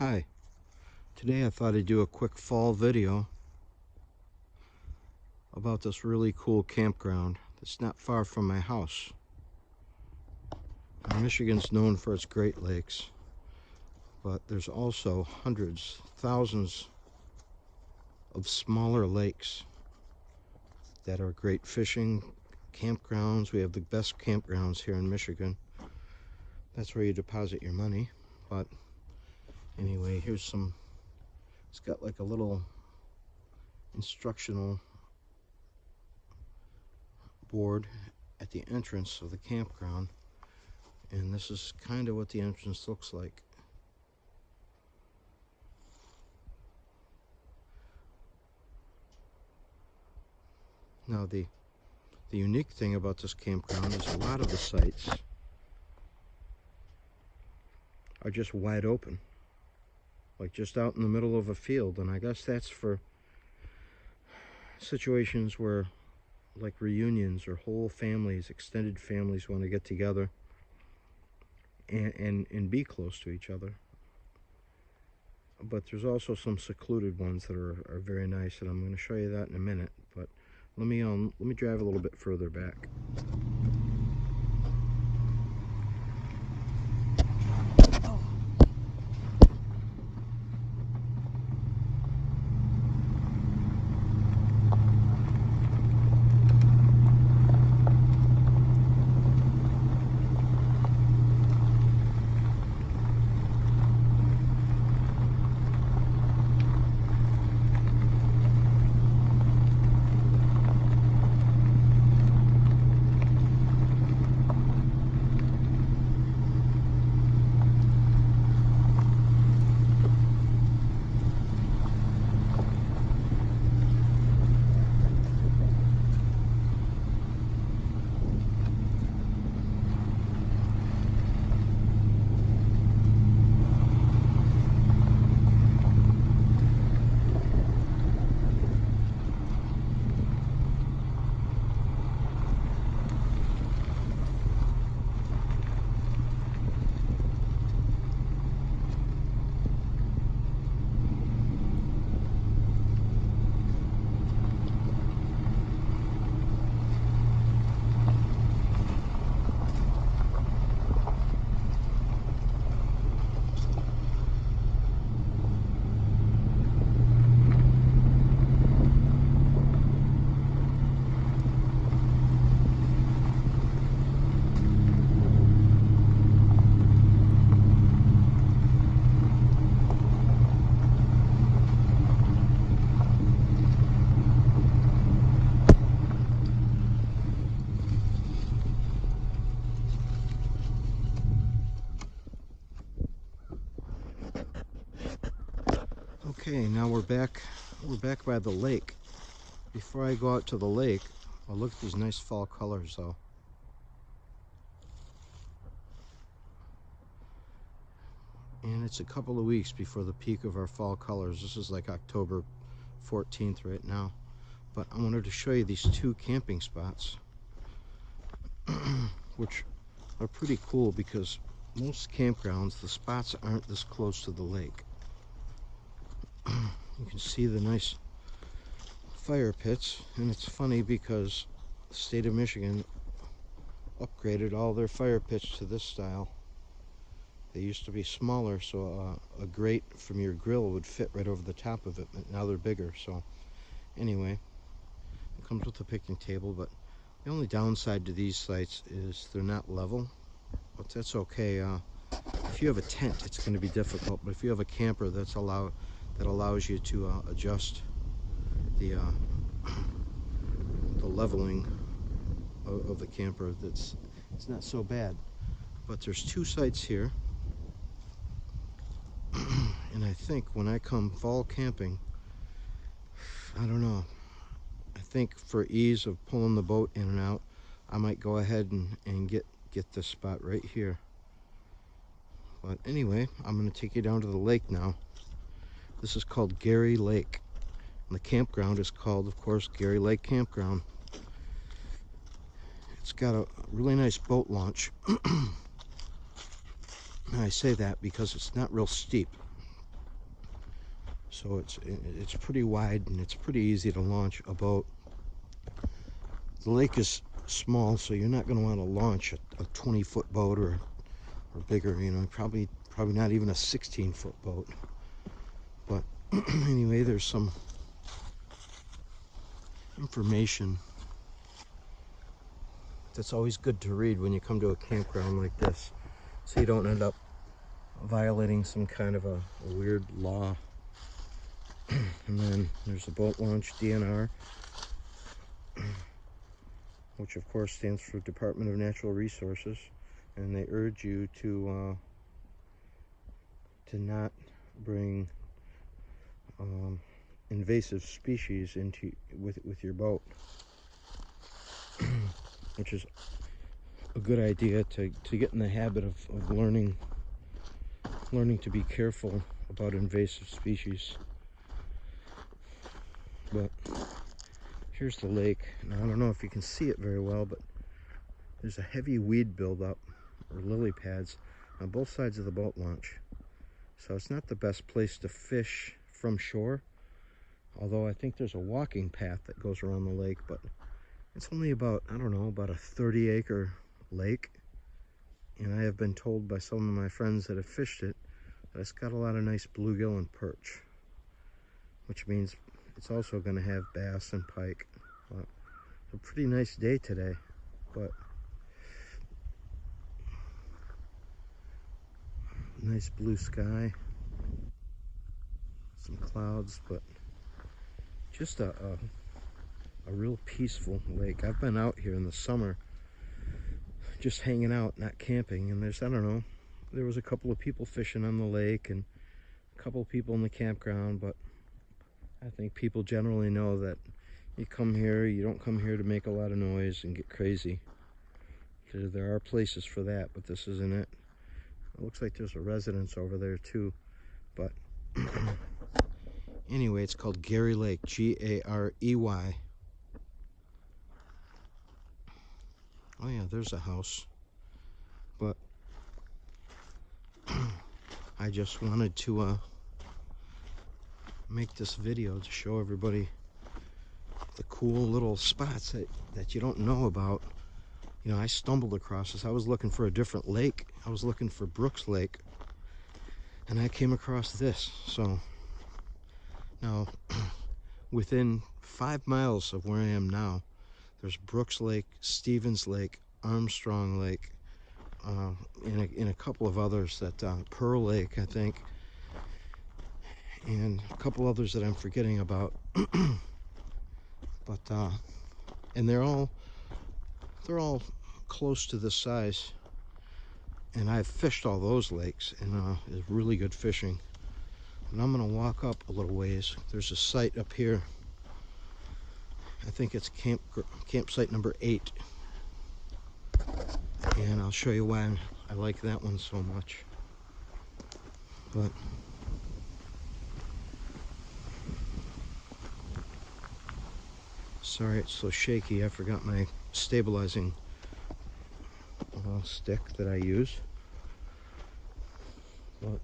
Hi, today I thought I'd do a quick fall video about this really cool campground that's not far from my house. Now, Michigan's known for its Great Lakes, but there's also hundreds, thousands of smaller lakes that are great fishing campgrounds. We have the best campgrounds here in Michigan. That's where you deposit your money. But anyway, here's some, it's got like a little instructional board at the entrance of the campground, and this is kind of what the entrance looks like. Now the unique thing about this campground is a lot of the sites are just wide open, like just out in the middle of a field, and I guess that's for situations where like reunions or whole families, extended families want to get together and be close to each other. But there's also some secluded ones that are very nice, and I'm going to show you that in a minute. But let me drive a little bit further back. Okay, now we're back by the lake. Before I go out to the lake, well, look at these nice fall colors though. And it's a couple of weeks before the peak of our fall colors. This is like October 14th right now. But I wanted to show you these two camping spots, which are pretty cool because most campgrounds, the spots aren't this close to the lake. You can see the nice fire pits, and it's funny because the state of Michigan upgraded all their fire pits to this style. They used to be smaller, so a grate from your grill would fit right over the top of it, but now they're bigger. So anyway, it comes with a picnic table, but the only downside to these sites is they're not level, but that's okay. If you have a tent, it's going to be difficult, but if you have a camper, that allows you to adjust the leveling of the camper. It's not so bad. But there's two sites here, and I think when I come fall camping, I don't know, I think for ease of pulling the boat in and out, I might go ahead and get this spot right here. But anyway, I'm going to take you down to the lake now. This is called Gary Lake, and the campground is called, of course, Gary Lake Campground. It's got a really nice boat launch. And I say that because it's not real steep. so it's pretty wide and it's pretty easy to launch a boat. The lake is small, so you're not going to want to launch a 20-foot boat or bigger, you know, probably not even a 16-foot boat. But anyway, there's some information that's always good to read when you come to a campground like this, so you don't end up violating some kind of a weird law. And then there's the boat launch DNR, which of course stands for Department of Natural Resources, and they urge you to not bring invasive species into with your boat, which is a good idea to get in the habit of learning to be careful about invasive species. But here's the lake. Now, I don't know if you can see it very well, but there's a heavy weed buildup, or lily pads, on both sides of the boat launch. So it's not the best place to fish from shore, although I think there's a walking path that goes around the lake, but it's only about, I don't know, about a 30-acre lake. And I have been told by some of my friends that have fished it that it's got a lot of nice bluegill and perch, which means it's also going to have bass and pike. But it's a pretty nice day today, but nice blue sky, some clouds, but just a real peaceful lake. I've been out here in the summer just hanging out, not camping, and there's, I don't know, there was a couple of people fishing on the lake and a couple of people in the campground, but I think people generally know that you come here, you don't come here to make a lot of noise and get crazy. There are places for that, but this isn't it. It looks like there's a residence over there too, but anyway, it's called Garey Lake, Garey. Oh yeah, there's a house. But I just wanted to make this video to show everybody the cool little spots that you don't know about. You know, I stumbled across this. I was looking for a different lake. I was looking for Brooks Lake, and I came across this. So now, within 5 miles of where I am now, there's Brooks Lake, Stevens Lake, Armstrong Lake, in a couple of others, that Pearl Lake, I think, and a couple others that I'm forgetting about. But and they're all close to this size, and I've fished all those lakes, and it's really good fishing. And I'm gonna walk up a little ways. There's a site up here. I think it's campsite number 8, and I'll show you why I like that one so much. But sorry it's so shaky. I forgot my stabilizing stick that I use. But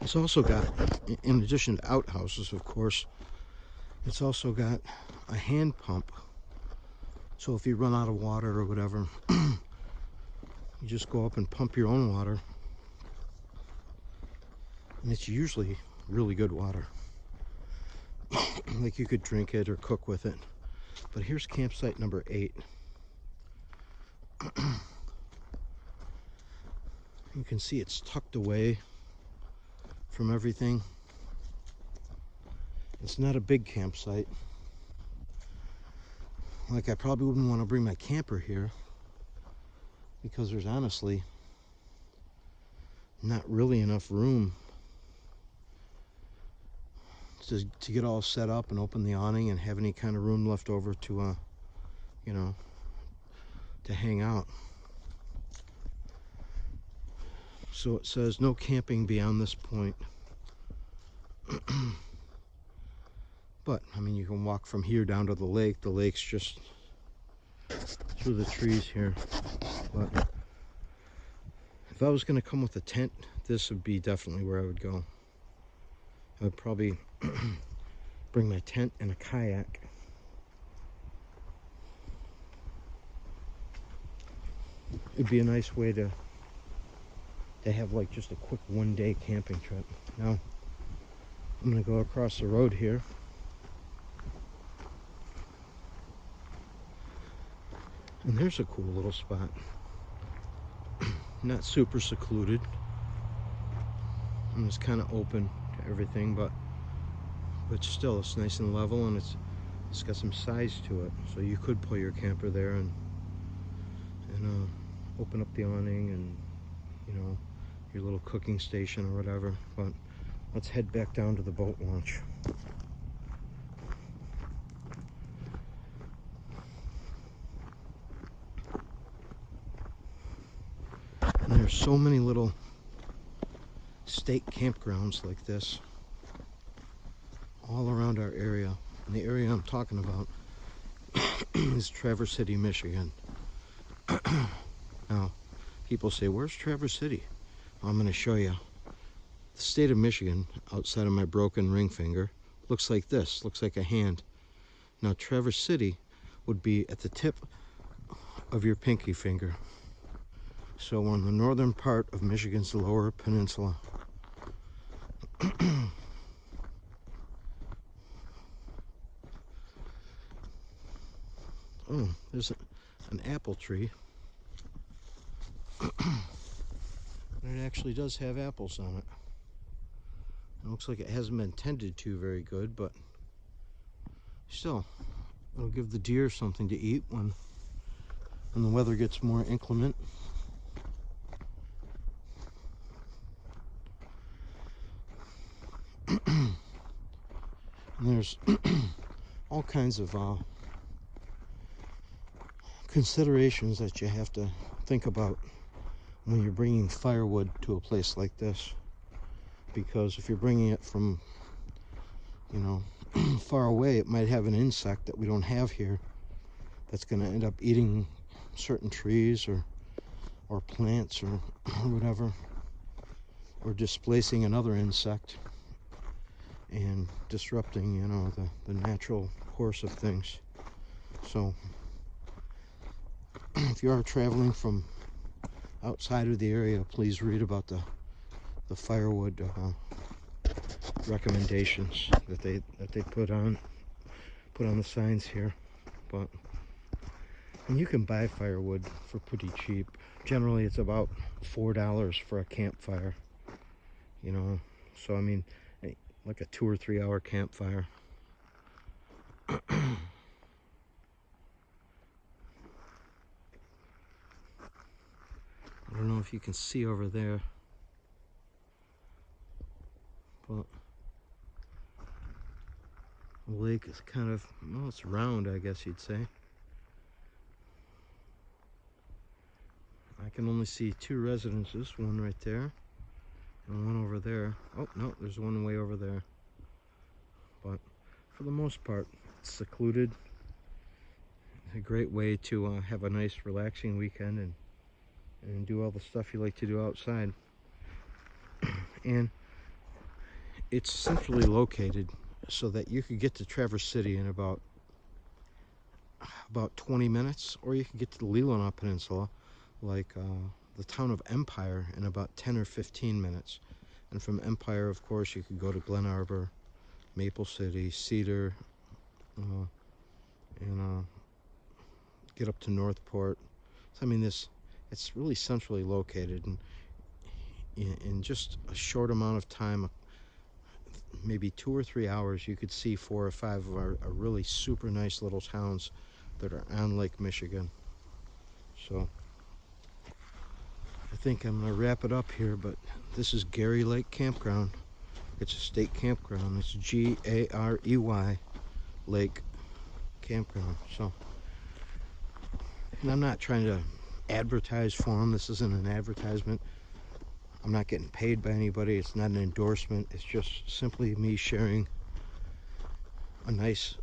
it's also got, in addition to outhouses, of course, it's also got a hand pump. So if you run out of water or whatever, you just go up and pump your own water. And it's usually really good water. Like you could drink it or cook with it. But here's campsite number 8. You can see it's tucked away from everything. It's not a big campsite. Like, I probably wouldn't want to bring my camper here because there's honestly not really enough room to get all set up and open the awning and have any kind of room left over to you know, to hang out. So it says no camping beyond this point. But I mean, you can walk from here down to the lake. The lake's just through the trees here. But if I was going to come with a tent, this would be definitely where I would go. I would probably bring my tent and a kayak. It'd be a nice way to have like just a quick one-day camping trip. Now, I'm going to go across the road here. And there's a cool little spot. Not super secluded. And it's kind of open to everything, but still it's nice and level, and it's got some size to it. So you could pull your camper there and open up the awning and, you know, your little cooking station or whatever. But let's head back down to the boat launch. And there's so many little state campgrounds like this all around our area. And the area I'm talking about is Traverse City, Michigan. Now, people say, where's Traverse City? Well, I'm going to show you. The state of Michigan, outside of my broken ring finger, looks like this, looks like a hand. Now, Traverse City would be at the tip of your pinky finger. So we're in the northern part of Michigan's Lower Peninsula. Oh, there's an apple tree. And it actually does have apples on it. It looks like it hasn't been tended to very good, but still, it'll give the deer something to eat when the weather gets more inclement. And there's all kinds of considerations that you have to think about when you're bringing firewood to a place like this. Because if you're bringing it from, you know, far away, it might have an insect that we don't have here that's going to end up eating certain trees or plants or whatever, or displacing another insect and disrupting, you know, the natural course of things. So if you are traveling from outside of the area, please read about the firewood recommendations that they put on the signs here. But and you can buy firewood for pretty cheap. Generally, it's about $4 for a campfire. You know, so I mean, like a 2 or 3 hour campfire. I don't know if you can see over there, but the lake is kind of, well, it's round, I guess you'd say. I can only see 2 residences, one right there and one over there. Oh no, there's one way over there. But for the most part, it's secluded. It's a great way to have a nice relaxing weekend and do all the stuff you like to do outside. And it's centrally located so that you could get to Traverse City in about 20 minutes, or you can get to the Leelanau Peninsula, like the town of Empire, in about 10 or 15 minutes. And from Empire, of course, you could go to Glen Arbor, Maple City, Cedar, and get up to Northport. So I mean, it's really centrally located, and in just a short amount of time, maybe 2 or 3 hours, you could see 4 or 5 of our really super nice little towns that are on Lake Michigan. So I think I'm going to wrap it up here, but this is Gary Lake Campground. It's a state campground. It's G-A-R-E-Y Lake Campground. So, and I'm not trying to advertise for them. This isn't an advertisement. I'm not getting paid by anybody. It's not an endorsement. It's just simply me sharing a nice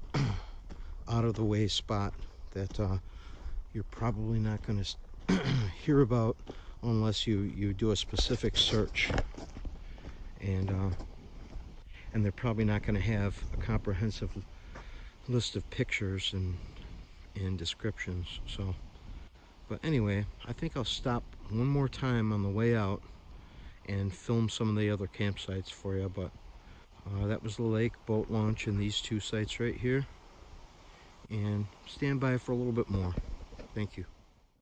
out of the way spot that you're probably not going to hear about unless you do a specific search, and they're probably not going to have a comprehensive list of pictures and descriptions. So, but anyway, I think I'll stop one more time on the way out and film some of the other campsites for you. But that was the lake, boat launch, and these two sites right here. And stand by for a little bit more. Thank you.